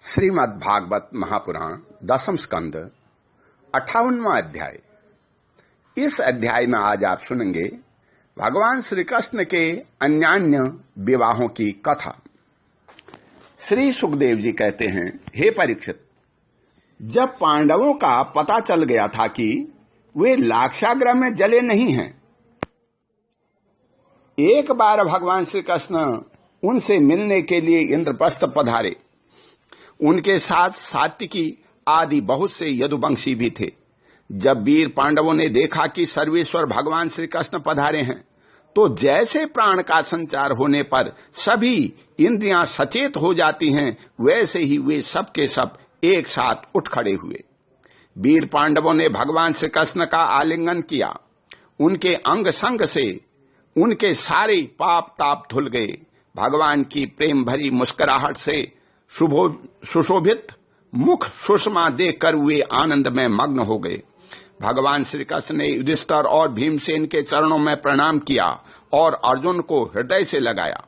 श्रीमद् भागवत महापुराण दसम स्कंद 58वां अध्याय। इस अध्याय में आज आप सुनेंगे भगवान श्री कृष्ण के अन्यान्य विवाहों की कथा। श्री सुखदेव जी कहते हैं, हे परीक्षित, जब पांडवों का पता चल गया था कि वे लाक्षागृह में जले नहीं हैं, एक बार भगवान श्री कृष्ण उनसे मिलने के लिए इंद्रप्रस्थ पधारे। उनके साथ सात्विकी आदि बहुत से यदुवंशी भी थे। जब वीर पांडवों ने देखा कि सर्वेश्वर भगवान श्री कृष्ण पधारे हैं, तो जैसे प्राण का संचार होने पर सभी इंद्रियां सचेत हो जाती हैं, वैसे ही वे सब के सब एक साथ उठ खड़े हुए। वीर पांडवों ने भगवान श्री कृष्ण का आलिंगन किया। उनके अंग संग से उनके सारे पाप ताप धुल गए। भगवान की प्रेम भरी मुस्कुराहट से सुशोभित मुख सुषमा देखकर वे आनंद में मग्न हो गए। भगवान श्री कृष्ण ने युधिष्ठिर और भीमसेन के चरणों में प्रणाम किया और अर्जुन को हृदय से लगाया।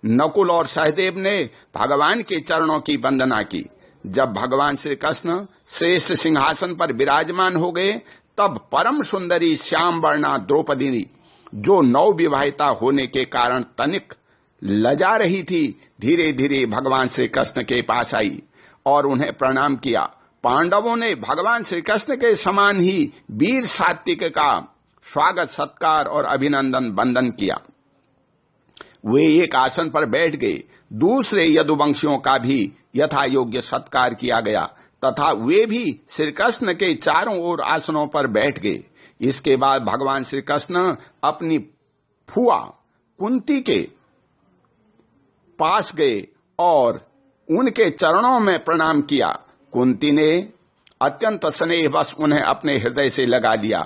नकुल और सहदेव ने भगवान के चरणों की वंदना की। जब भगवान श्री कृष्ण श्रेष्ठ सिंहासन पर विराजमान हो गए, तब परम सुंदरी श्याम वर्णा द्रौपदी, जो नवविवाहिता होने के कारण तनिक लजा रही थी, धीरे धीरे भगवान श्री कृष्ण के पास आई और उन्हें प्रणाम किया। पांडवों ने भगवान श्री कृष्ण के समान ही वीर सात्विक का स्वागत सत्कार और अभिनंदन वंदन किया। वे एक आसन पर बैठ गए। दूसरे यदुवंशियों का भी यथा योग्य सत्कार किया गया तथा वे भी श्री कृष्ण के चारों ओर आसनों पर बैठ गए। इसके बाद भगवान श्री कृष्ण अपनी फुआ कुंती के पास गए और उनके चरणों में प्रणाम किया। कुंती ने अत्यंत स्नेहवश उन्हें अपने हृदय से लगा लिया।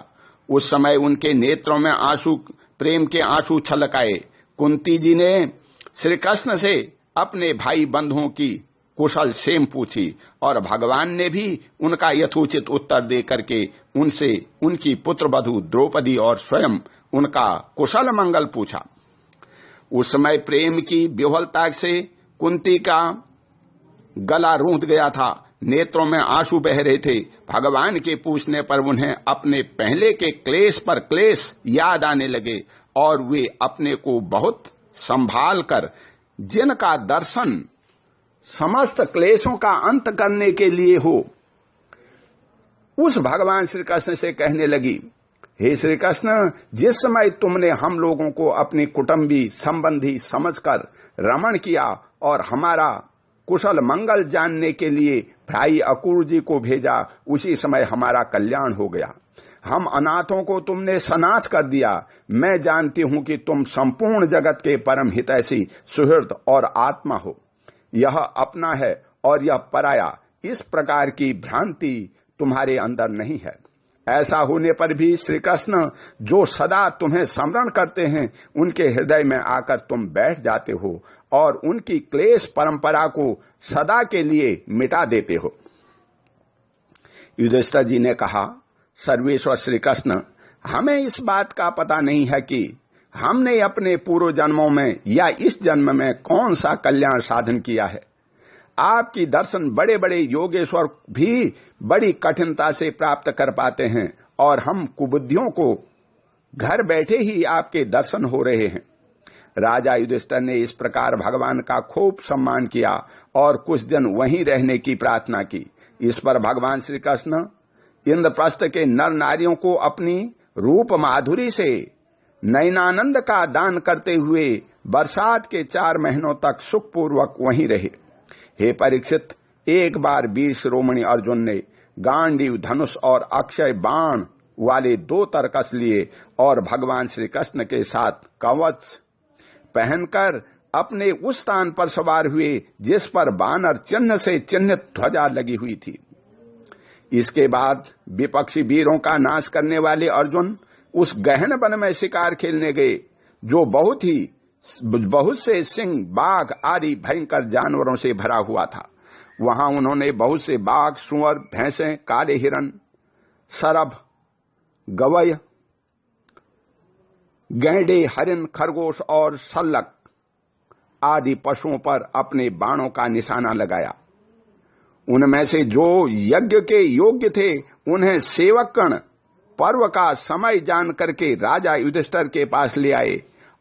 उस समय उनके नेत्रों में आंसू, प्रेम के आंसू छलक आए। कुंती जी ने श्री कृष्ण से अपने भाई बंधुओं की कुशल क्षेम पूछी और भगवान ने भी उनका यथोचित उत्तर दे करके उनसे उनकी पुत्र वधू द्रौपदी और स्वयं उनका कुशल मंगल पूछा। उस समय प्रेम की विह्वलता से कुंती का गला रूंध गया था, नेत्रों में आंसू बह रहे थे। भगवान के पूछने पर उन्हें अपने पहले के क्लेश पर क्लेश याद आने लगे और वे अपने को बहुत संभाल कर, जिनका दर्शन समस्त क्लेशों का अंत करने के लिए हो, उस भगवान श्री कृष्ण से कहने लगी, हे श्री कृष्ण, जिस समय तुमने हम लोगों को अपनी कुटुंबी संबंधी समझकर रमण किया और हमारा कुशल मंगल जानने के लिए भाई अक्रूर जी को भेजा, उसी समय हमारा कल्याण हो गया। हम अनाथों को तुमने सनाथ कर दिया। मैं जानती हूं कि तुम संपूर्ण जगत के परम हितैषी, सुहृद और आत्मा हो। यह अपना है और यह पराया, इस प्रकार की भ्रांति तुम्हारे अंदर नहीं है। ऐसा होने पर भी श्री कृष्ण, जो सदा तुम्हें स्मरण करते हैं, उनके हृदय में आकर तुम बैठ जाते हो और उनकी क्लेश परंपरा को सदा के लिए मिटा देते हो। युधिष्ठिर जी ने कहा, सर्वेश्वर श्री कृष्ण, हमें इस बात का पता नहीं है कि हमने अपने पूर्व जन्मों में या इस जन्म में कौन सा कल्याण साधन किया है। आपकी दर्शन बड़े बड़े योगेश्वर भी बड़ी कठिनता से प्राप्त कर पाते हैं और हम कुबुद्धियों को घर बैठे ही आपके दर्शन हो रहे हैं। राजा युधिष्ठिर ने इस प्रकार भगवान का खूब सम्मान किया और कुछ दिन वहीं रहने की प्रार्थना की। इस पर भगवान श्री कृष्ण इंद्रप्रस्थ के नर नारियों को अपनी रूप माधुरी से नयनानंद का दान करते हुए बरसात के 4 महीनों तक सुखपूर्वक वहीं रहे। हे परीक्षित, एक बार वीर शिरोमणि अर्जुन ने गांडीव, धनुष और अक्षय बाण वाले 2 तरकस लिए और भगवान श्री कृष्ण के साथ कवच पहनकर अपने उस स्थान पर सवार हुए जिस पर बानर चिन्ह से चिन्हित ध्वजा लगी हुई थी। इसके बाद विपक्षी वीरों का नाश करने वाले अर्जुन उस गहन वन में शिकार खेलने गए, जो बहुत से सिंह, बाघ आदि भयंकर जानवरों से भरा हुआ था। वहां उन्होंने बहुत से बाघ, सुअर, भैंसें, काले हिरण, सरभ, गवय, गैंडे, हरिण, खरगोश और सल्लक आदि पशुओं पर अपने बाणों का निशाना लगाया। उनमें से जो यज्ञ के योग्य थे उन्हें सेवकगण पर्व का समय जान करके राजा युधिष्ठिर के पास ले आए।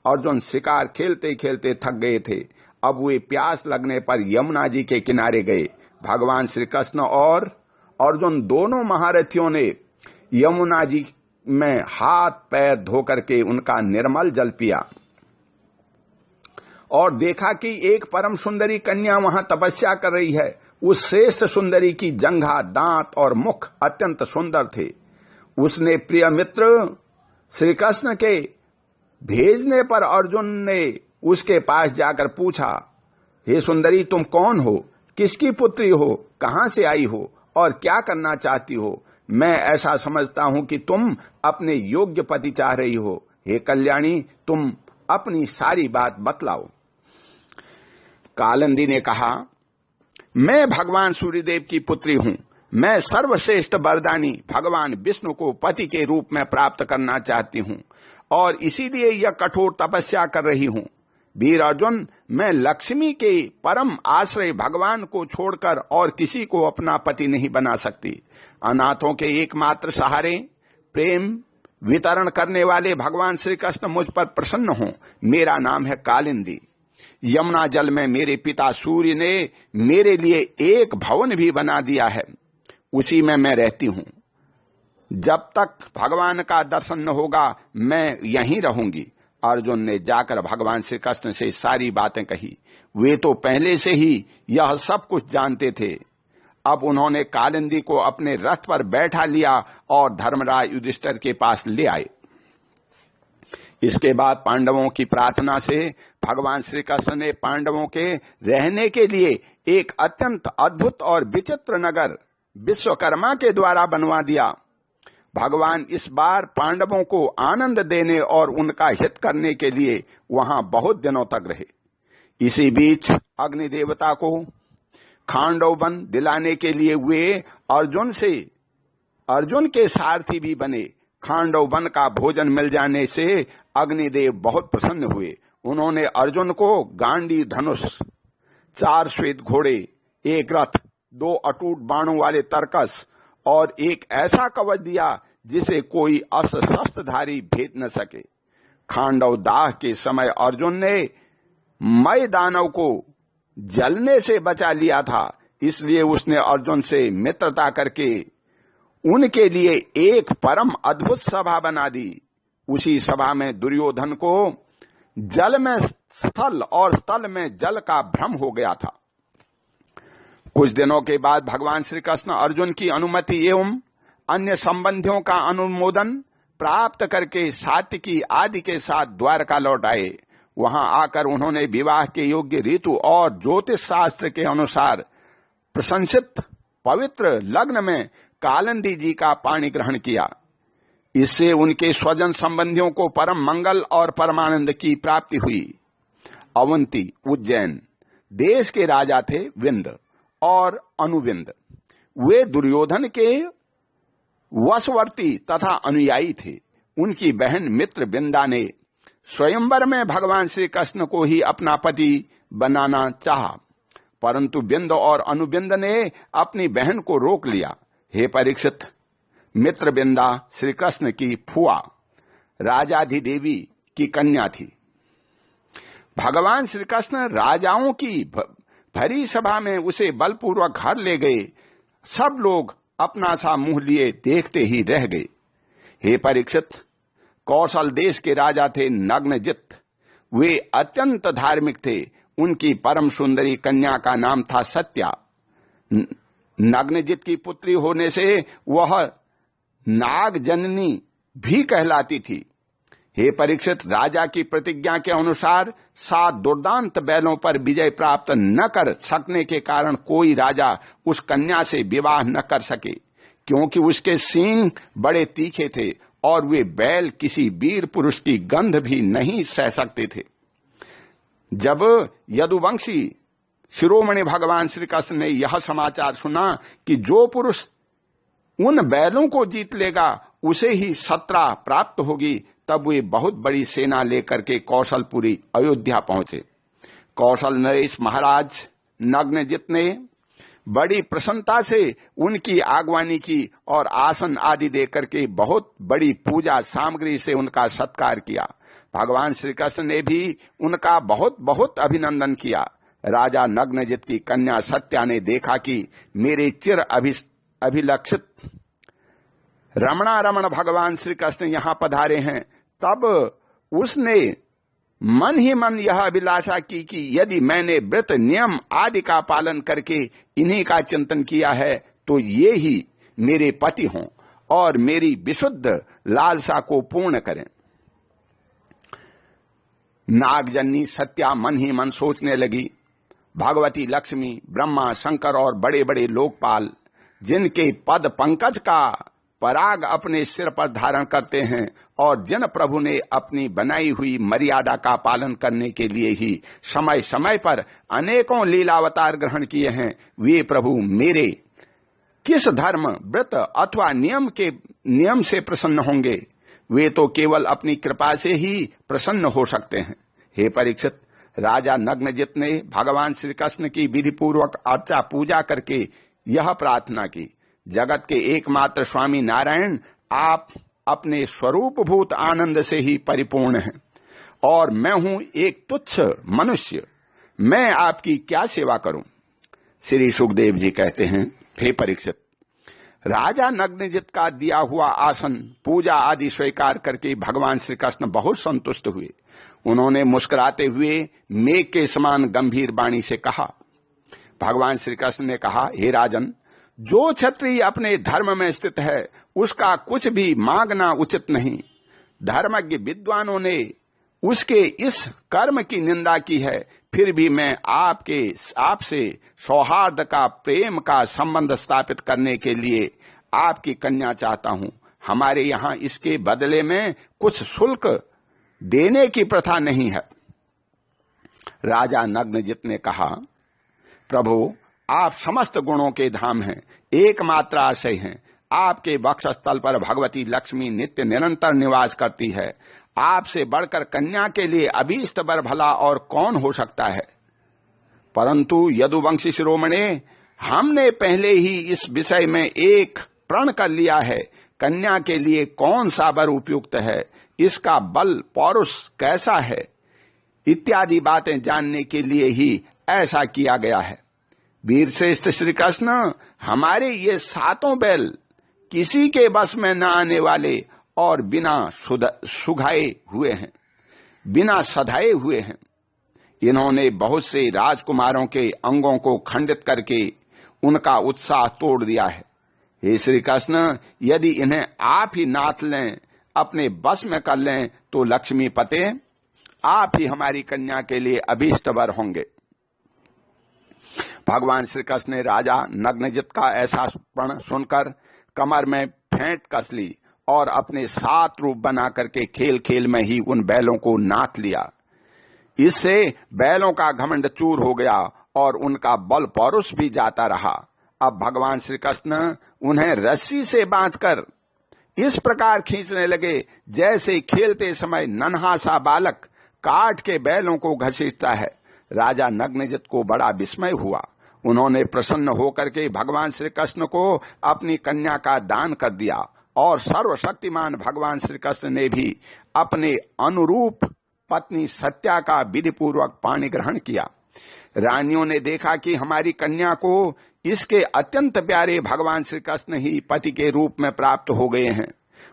अर्जुन शिकार खेलते खेलते थक गए थे। अब वे प्यास लगने पर यमुना जी के किनारे गए। भगवान श्री कृष्ण और अर्जुन दोनों महारथियों ने यमुना जी में हाथ पैर धो करके उनका निर्मल जल पिया और देखा कि एक परम सुंदरी कन्या वहां तपस्या कर रही है। उस श्रेष्ठ सुंदरी की जंघा, दांत और मुख अत्यंत सुंदर थे। उसने प्रिय मित्र श्री कृष्ण के भेजने पर अर्जुन ने उसके पास जाकर पूछा, हे सुंदरी, तुम कौन हो? किसकी पुत्री हो? कहां से आई हो और क्या करना चाहती हो? मैं ऐसा समझता हूं कि तुम अपने योग्य पति चाह रही हो। हे कल्याणी, तुम अपनी सारी बात बतलाओ। कालिंदी ने कहा, मैं भगवान सूर्यदेव की पुत्री हूं। मैं सर्वश्रेष्ठ वरदानी भगवान विष्णु को पति के रूप में प्राप्त करना चाहती हूं और इसीलिए यह कठोर तपस्या कर रही हूं। वीर अर्जुन, मैं लक्ष्मी के परम आश्रय भगवान को छोड़कर और किसी को अपना पति नहीं बना सकती। अनाथों के एकमात्र सहारे प्रेम वितरण करने वाले भगवान श्री कृष्ण मुझ पर प्रसन्न हों। मेरा नाम है कालिंदी। यमुना जल में मेरे पिता सूर्य ने मेरे लिए एक भवन भी बना दिया है, उसी में मैं रहती हूं। जब तक भगवान का दर्शन न होगा मैं यहीं रहूंगी। अर्जुन ने जाकर भगवान श्री कृष्ण से सारी बातें कही। वे तो पहले से ही यह सब कुछ जानते थे। अब उन्होंने कालिंदी को अपने रथ पर बैठा लिया और धर्मराज युधिष्ठिर के पास ले आए। इसके बाद पांडवों की प्रार्थना से भगवान श्री कृष्ण ने पांडवों के रहने के लिए एक अत्यंत अद्भुत और विचित्र नगर विश्वकर्मा के द्वारा बनवा दिया। भगवान इस बार पांडवों को आनंद देने और उनका हित करने के लिए वहां बहुत दिनों तक रहे। इसी बीच अग्नि देवता को खांडव वन दिलाने के लिए वे अर्जुन के सारथी भी बने। खांडव वन का भोजन मिल जाने से अग्निदेव बहुत प्रसन्न हुए। उन्होंने अर्जुन को गांडी धनुष, 4 श्वेत घोड़े, एक रथ, 2 अटूट बाणों वाले तरकस और एक ऐसा कवच दिया जिसे कोई अस्त्रधारी भेद न सके। खांडव दाह के समय अर्जुन ने मय दानव को जलने से बचा लिया था, इसलिए उसने अर्जुन से मित्रता करके उनके लिए एक परम अद्भुत सभा बना दी। उसी सभा में दुर्योधन को जल में स्थल और स्थल में जल का भ्रम हो गया था। कुछ दिनों के बाद भगवान श्री कृष्ण अर्जुन की अनुमति एवं अन्य संबंधियों का अनुमोदन प्राप्त करके सात्विकी आदि के साथ द्वारका लौट आए। वहां आकर उन्होंने विवाह के योग्य ऋतु और ज्योतिष शास्त्र के अनुसार प्रशंसित पवित्र लग्न में कालिंदी जी का पाणी ग्रहण किया। इससे उनके स्वजन संबंधियों को परम मंगल और परमानंद की प्राप्ति हुई। अवंती उज्जैन देश के राजा थे विंद और अनुविंद। वे दुर्योधन के वशवर्ती तथा अनुयायी थे। उनकी बहन मित्र बिंदा ने स्वयंवर में भगवान श्री कृष्ण को ही अपना पति बनाना चाहा, परंतु बिंद और अनुबिंद ने अपनी बहन को रोक लिया। हे परीक्षित, मित्र बिंदा श्री कृष्ण की फुआ राजाधिदेवी की कन्या थी। भगवान श्री कृष्ण राजाओं की भरी सभा में उसे बलपूर्वक घर ले गए। सब लोग अपना सा मुंह लिए देखते ही रह गए। हे परीक्षित, कौशल देश के राजा थे नग्नजित। वे अत्यंत धार्मिक थे। उनकी परम सुंदरी कन्या का नाम था सत्या। नग्नजित की पुत्री होने से वह नाग जननी भी कहलाती थी। हे परीक्षित, राजा की प्रतिज्ञा के अनुसार 7 दुर्दांत बैलों पर विजय प्राप्त न कर सकने के कारण कोई राजा उस कन्या से विवाह न कर सके, क्योंकि उसके सींग बड़े तीखे थे और वे बैल किसी वीर पुरुष की गंध भी नहीं सह सकते थे। जब यदुवंशी शिरोमणि भगवान श्री कृष्ण ने यह समाचार सुना कि जो पुरुष उन बैलों को जीत लेगा उसे ही सत्रा प्राप्त होगी, तब वे बहुत बड़ी सेना लेकर के कौशलपुरी अयोध्या पहुंचे। कौशल नरेश महाराज नग्नजित ने बड़ी प्रसन्नता से उनकी आगवानी की और आसन आदि देकर के बहुत बड़ी पूजा सामग्री से उनका सत्कार किया। भगवान श्री कृष्ण ने भी उनका बहुत बहुत अभिनंदन किया। राजा नग्नजित की कन्या सत्या ने देखा कि मेरे चिर अभिलक्षित रमण भगवान श्री कृष्ण यहाँ पधारे हैं, तब उसने मन ही मन यह अभिलाषा की कि यदि मैंने व्रत नियम आदि का पालन करके इन्हीं का चिंतन किया है तो ये ही मेरे पति हों और मेरी विशुद्ध लालसा को पूर्ण करें। नागजन्नी सत्या मन ही मन सोचने लगी, भगवती लक्ष्मी, ब्रह्मा, शंकर और बड़े बड़े लोकपाल जिनके पद पंकज का पराग अपने सिर पर धारण करते हैं और जिन प्रभु ने अपनी बनाई हुई मर्यादा का पालन करने के लिए ही समय समय पर अनेकों लीलावतार ग्रहण किए हैं, वे प्रभु मेरे किस धर्म, व्रत अथवा नियम से प्रसन्न होंगे? वे तो केवल अपनी कृपा से ही प्रसन्न हो सकते हैं। हे परीक्षित, राजा नग्नजित ने भगवान श्री कृष्ण की विधि पूर्वक अर्चा पूजा करके यह प्रार्थना की, जगत के एकमात्र स्वामी नारायण, आप अपने स्वरूपभूत आनंद से ही परिपूर्ण हैं और मैं हूं एक तुच्छ मनुष्य, मैं आपकी क्या सेवा करूं? श्री सुखदेव जी कहते हैं, हे परीक्षित, राजा नग्नजित का दिया हुआ आसन, पूजा आदि स्वीकार करके भगवान श्री कृष्ण बहुत संतुष्ट हुए। उन्होंने मुस्कुराते हुए मेघ के समान गंभीर वाणी से कहा। भगवान श्री कृष्ण ने कहा, हे राजन, जो क्षत्रिय अपने धर्म में स्थित है उसका कुछ भी मांगना उचित नहीं। धर्मज्ञ विद्वानों ने उसके इस कर्म की निंदा की है, फिर भी मैं आपसे सौहार्द का, प्रेम का संबंध स्थापित करने के लिए आपकी कन्या चाहता हूं। हमारे यहाँ इसके बदले में कुछ शुल्क देने की प्रथा नहीं है। राजा नग्नजित ने कहा, प्रभु, आप समस्त गुणों के धाम हैं, एकमात्र आश्रय हैं। आपके वक्षस्थल पर भगवती लक्ष्मी नित्य निरंतर निवास करती है। आपसे बढ़कर कन्या के लिए अभीष्ट वर भला और कौन हो सकता है? परंतु यदुवंशी शिरोमणे, हमने पहले ही इस विषय में एक प्रण कर लिया है। कन्या के लिए कौन सा वर उपयुक्त है, इसका बल पौरुष कैसा है, इत्यादि बातें जानने के लिए ही ऐसा किया गया है। वीर श्रेष्ठ श्री कृष्ण, हमारे ये सातों बैल किसी के बस में न आने वाले और बिना सुधाए हुए हैं, बिना सधाए हुए हैं। इन्होंने बहुत से राजकुमारों के अंगों को खंडित करके उनका उत्साह तोड़ दिया है। हे श्री कृष्ण, यदि इन्हें आप ही नाथ लें, अपने बस में कर लें, तो लक्ष्मी पते आप ही हमारी कन्या के लिए अभीष्ट वर होंगे। भगवान श्री कृष्ण ने राजा नग्नजित का ऐसा प्रण सुनकर कमर में फेंट कस ली और अपने 7 रूप बना करके खेल खेल में ही उन बैलों को नाथ लिया। इससे बैलों का घमंड चूर हो गया और उनका बल पौरुष भी जाता रहा। अब भगवान श्री कृष्ण उन्हें रस्सी से बांधकर इस प्रकार खींचने लगे जैसे खेलते समय नन्हा सा बालक काट के बैलों को घसीटता है। राजा नग्नजित को बड़ा विस्मय हुआ। उन्होंने प्रसन्न होकर के भगवान श्री कृष्ण को अपनी कन्या का दान कर दिया और सर्वशक्तिमान भगवान श्री कृष्ण ने भी अपने अनुरूप पत्नी सत्या का विधि पूर्वक पाणी ग्रहण किया। रानियों ने देखा कि हमारी कन्या को इसके अत्यंत प्यारे भगवान श्री कृष्ण ही पति के रूप में प्राप्त हो गए हैं।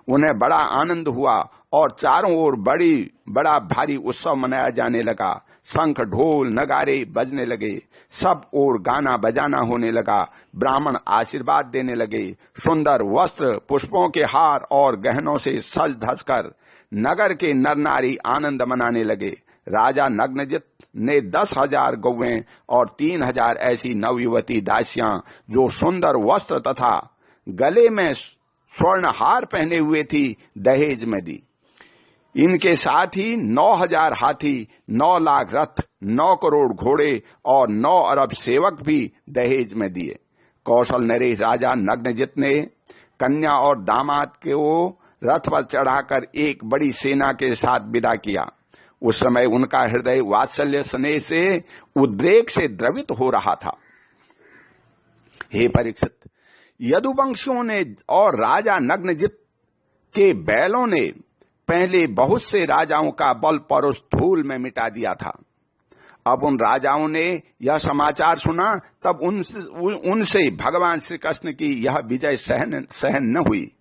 उन्हें बड़ा आनंद हुआ और चारों ओर बड़ा भारी उत्सव मनाया जाने लगा। शंख, ढोल, नगारे बजने लगे, सब ओर गाना बजाना होने लगा। ब्राह्मण आशीर्वाद देने लगे। सुंदर वस्त्र, पुष्पों के हार और गहनों से सज धज कर नगर के नर नारी आनंद मनाने लगे। राजा नग्नजित ने 10,000 गौवें और 3,000 ऐसी नवयुवती दासियां जो सुंदर वस्त्र तथा गले में स्वर्ण हार पहने हुए थी, दहेज में दी। इनके साथ ही 9,000 हाथी, 9 लाख रथ, 9 करोड़ घोड़े और 9 अरब सेवक भी दहेज में दिए। कौशल नरेश राजा नग्नजित ने कन्या और दामाद को रथ पर चढ़ाकर एक बड़ी सेना के साथ विदा किया। उस समय उनका हृदय वात्सल्य स्नेह से उद्रेक से द्रवित हो रहा था। हे परीक्षित, यदुवंशियों ने और राजा नग्नजित के बैलों ने पहले बहुत से राजाओं का बल परोस धूल में मिटा दिया था। अब उन राजाओं ने यह समाचार सुना, तब उनसे भगवान श्री कृष्ण की यह विजय सहन न हुई।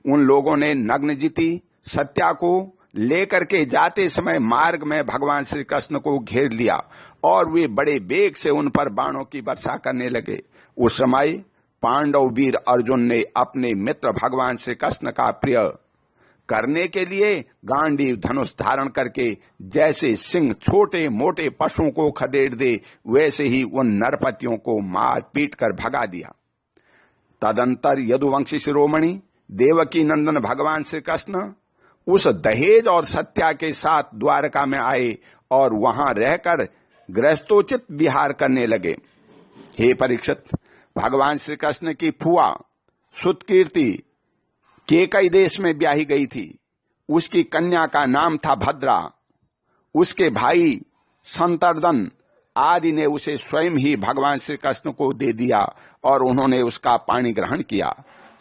उन लोगों ने नग्नजिती सत्या को लेकर के जाते समय मार्ग में भगवान श्री कृष्ण को घेर लिया और वे बड़े वेग से उन पर बाणों की वर्षा करने लगे। उस समय पांडव वीर अर्जुन ने अपने मित्र भगवान श्री कृष्ण का प्रिय करने के लिए गांडीव धनुष धारण करके जैसे सिंह छोटे मोटे पशुओं को खदेड़ दे, वैसे ही उन नरपतियों को मार पीट कर भगा दिया। तदंतर यदुवंशी शिरोमणि देवकी नंदन भगवान श्री कृष्ण उस दहेज और सत्या के साथ द्वारका में आए और वहां रहकर गृहस्थोचित विहार करने लगे। हे परीक्षित, भगवान श्री कृष्ण की फुआ सुतकीर्ति केकई देश में ब्याही गई थी। उसकी कन्या का नाम था भद्रा। उसके भाई संतर्दन आदि ने उसे स्वयं ही भगवान श्री कृष्ण को दे दिया और उन्होंने उसका पाणी ग्रहण किया।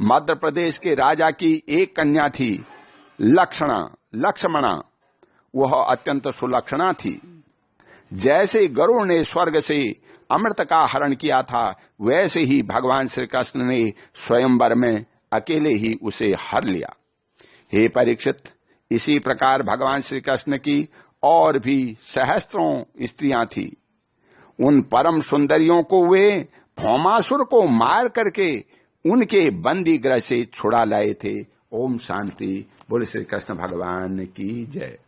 मध्य प्रदेश के राजा की एक कन्या थी लक्ष्मणा। वह अत्यंत सुलक्षणा थी। जैसे गरुड़ ने स्वर्ग से अमृत का हरण किया था, वैसे ही भगवान श्री कृष्ण ने स्वयंवर में अकेले ही उसे हर लिया। हे परीक्षित, इसी प्रकार भगवान श्री कृष्ण की और भी सहस्त्रों स्त्रियां थी। उन परम सुंदरियों को वे भौमासुर को मार करके उनके बंदी गृह से छुड़ा लाए थे। ओम शांति। बोले श्री कृष्ण भगवान की जय।